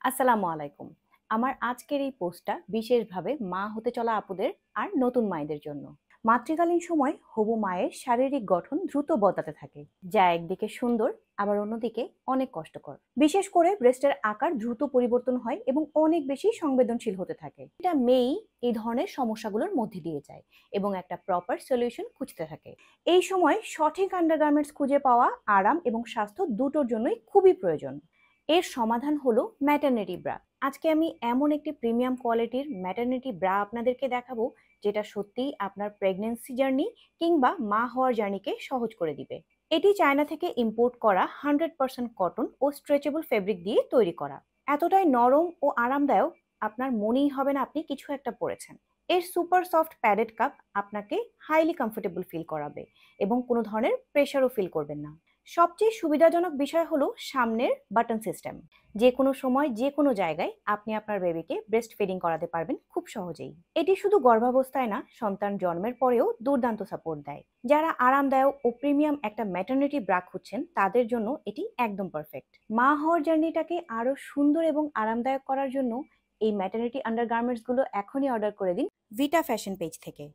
আসসালামু আলাইকুম। আমার আজকের এই পোস্টটা বিশেষভাবে মা হতে চলা আপুদের আর নতুন মায়েদের জন্য। মাতৃকালীন সময় হবু মায়ের শারীরিক গঠন দ্রুত বদলাতে থাকে, যা একদিকে সুন্দর আবার অন্যদিকে অনেক কষ্টকর। বিশেষ করে ব্রেস্টের আকার দ্রুত পরিবর্তন হয় এবং অনেক বেশি সংবেদনশীল হতে থাকে। এটা মেয়েই এই ধরনের সমস্যাগুলোর মধ্যে দিয়ে যায় এবং একটা প্রপার সলিউশন খুঁজতে থাকে। এই সময় সঠিক আন্ডারগার্মেন্টস খুঁজে পাওয়া আরাম এবং স্বাস্থ্য দুটোর জন্যই খুবই প্রয়োজন। এর সমাধান হলো ম্যাটারনিটি ব্রা। আজকে আমি এমন একটি প্রিমিয়াম কোয়ালিটির ম্যাটারনিটি ব্রা আপনাদেরকে দেখাবো, যেটা সত্যিই আপনার প্রেগন্যান্সি জার্নি কিংবা মা হওয়ার জার্নিকে সহজ করে দিবে। এটি চায়না থেকে ইম্পোর্ট করা 100% কটন ও স্ট্রেচেবল ফেব্রিক দিয়ে তৈরি করা। এতটাই নরম ও আরামদায়ক, আপনার মনেই হবে না আপনি কিছু একটা পরেছেন। এর সুপার সফট প্যাডেড কাপ আপনাকে হাইলি কমফোর্টেবল ফিল করাবে এবং কোনো ধরনের প্রেশারও ফিল করবেন না। সবচেয়ে সুবিধাজনক বিষয় হলো সামনের বাটন সিস্টেম। যে কোনো সময় যে কোনো জায়গায় আপনি আপনার বেবিকে ব্রেস্ট ফিডিং করাতে পারবেন খুব সহজেই। এটি শুধু গর্ভাবস্থায় না, সন্তান জন্মের পরেও দুর্দান্ত সাপোর্ট দেয়। যারা আরামদায়ক ও প্রিমিয়াম একটা ম্যাটারনিটি ব্রা খুঁজছেন তাদের জন্য এটি একদম পারফেক্ট। মা হওয়ার জার্নিটাকে আরো সুন্দর এবং আরামদায়ক করার জন্য এই ম্যাটারনিটি আন্ডারগার্মেন্টস গুলো এখনই অর্ডার করে দিন ভিটা ফ্যাশন পেজ থেকে।